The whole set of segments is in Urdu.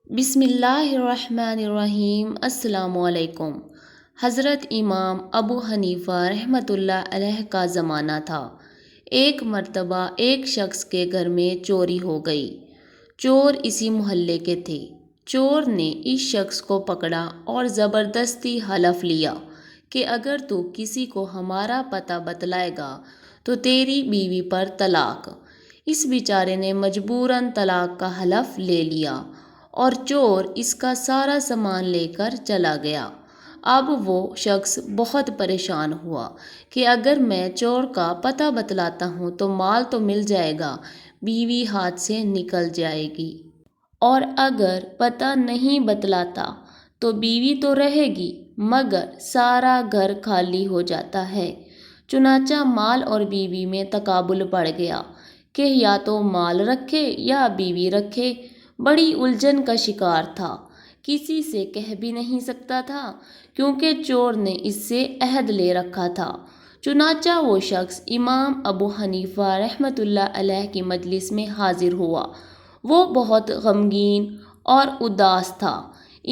بسم اللہ الرحمن الرحیم۔ السلام علیکم۔ حضرت امام ابو حنیفہ رحمۃ اللہ علیہ کا زمانہ تھا۔ ایک مرتبہ ایک شخص کے گھر میں چوری ہو گئی۔ چور اسی محلے کے تھے۔ چور نے اس شخص کو پکڑا اور زبردستی حلف لیا کہ اگر تو کسی کو ہمارا پتہ بتلائے گا تو تیری بیوی پر طلاق۔ اس بیچارے نے مجبوراً طلاق کا حلف لے لیا اور چور اس کا سارا سامان لے کر چلا گیا۔ اب وہ شخص بہت پریشان ہوا کہ اگر میں چور کا پتہ بتلاتا ہوں تو مال تو مل جائے گا، بیوی ہاتھ سے نکل جائے گی، اور اگر پتہ نہیں بتلاتا تو بیوی تو رہے گی مگر سارا گھر خالی ہو جاتا ہے۔ چنانچہ مال اور بیوی میں تقابل پڑ گیا کہ یا تو مال رکھے یا بیوی رکھے۔ بڑی الجھن کا شکار تھا، کسی سے کہہ بھی نہیں سکتا تھا کیونکہ چور نے اس سے عہد لے رکھا تھا۔ چنانچہ وہ شخص امام ابو حنیفہ رحمۃ اللہ علیہ کی مجلس میں حاضر ہوا۔ وہ بہت غمگین اور اداس تھا۔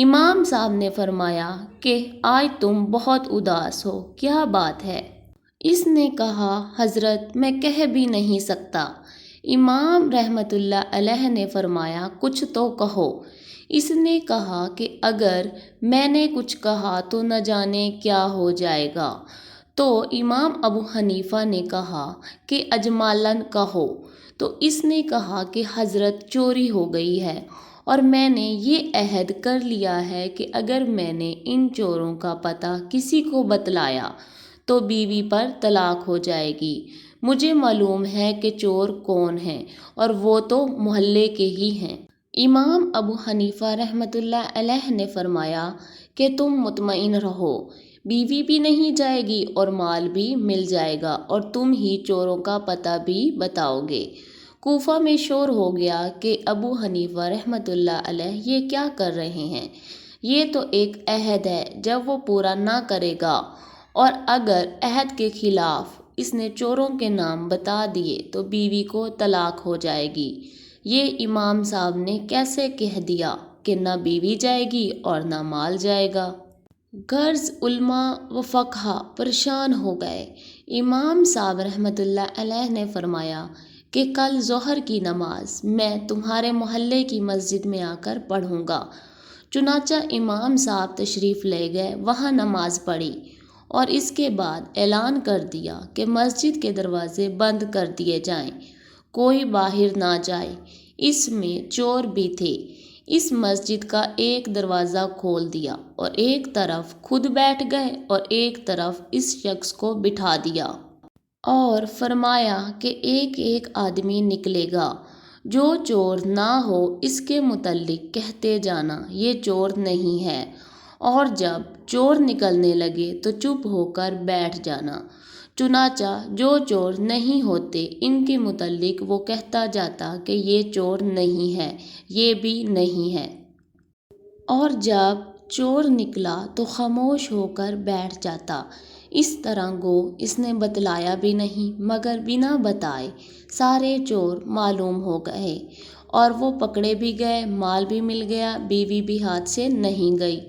امام صاحب نے فرمایا کہ آج تم بہت اداس ہو، کیا بات ہے؟ اس نے کہا حضرت میں کہہ بھی نہیں سکتا۔ امام رحمۃ اللہ علیہ نے فرمایا کچھ تو کہو۔ اس نے کہا کہ اگر میں نے کچھ کہا تو نہ جانے کیا ہو جائے گا۔ تو امام ابو حنیفہ نے کہا کہ اجمالاً کہو۔ تو اس نے کہا کہ حضرت چوری ہو گئی ہے اور میں نے یہ عہد کر لیا ہے کہ اگر میں نے ان چوروں کا پتہ کسی کو بتلایا تو بیوی پر طلاق ہو جائے گی۔ مجھے معلوم ہے کہ چور کون ہیں اور وہ تو محلے کے ہی ہیں۔ امام ابو حنیفہ رحمۃ اللہ علیہ نے فرمایا کہ تم مطمئن رہو، بیوی بھی نہیں جائے گی اور مال بھی مل جائے گا اور تم ہی چوروں کا پتہ بھی بتاؤ گے۔ کوفہ میں شور ہو گیا کہ ابو حنیفہ رحمۃ اللہ علیہ یہ کیا کر رہے ہیں؟ یہ تو ایک عہد ہے، جب وہ پورا نہ کرے گا اور اگر عہد کے خلاف اس نے چوروں کے نام بتا دیے تو بیوی کو طلاق ہو جائے گی۔ یہ امام صاحب نے کیسے کہہ دیا کہ نہ بیوی جائے گی اور نہ مال جائے گا؟ غرض علماء و فقہا پریشان ہو گئے۔ امام صاحب رحمۃ اللہ علیہ نے فرمایا کہ کل ظہر کی نماز میں تمہارے محلے کی مسجد میں آ کر پڑھوں گا۔ چنانچہ امام صاحب تشریف لے گئے، وہاں نماز پڑھی اور اس کے بعد اعلان کر دیا کہ مسجد کے دروازے بند کر دیے جائیں، کوئی باہر نہ جائے۔ اس میں چور بھی تھے۔ اس مسجد کا ایک دروازہ کھول دیا اور ایک طرف خود بیٹھ گئے اور ایک طرف اس شخص کو بٹھا دیا اور فرمایا کہ ایک ایک آدمی نکلے گا، جو چور نہ ہو اس کے متعلق کہتے جانا یہ چور نہیں ہے، اور جب چور نکلنے لگے تو چپ ہو کر بیٹھ جانا۔ چنانچہ جو چور نہیں ہوتے ان کے متعلق وہ کہتا جاتا کہ یہ چور نہیں ہے، یہ بھی نہیں ہے، اور جب چور نکلا تو خاموش ہو کر بیٹھ جاتا۔ اس طرح گو اس نے بتلایا بھی نہیں مگر بنا بتائے سارے چور معلوم ہو گئے اور وہ پکڑے بھی گئے، مال بھی مل گیا، بیوی بھی ہاتھ سے نہیں گئی۔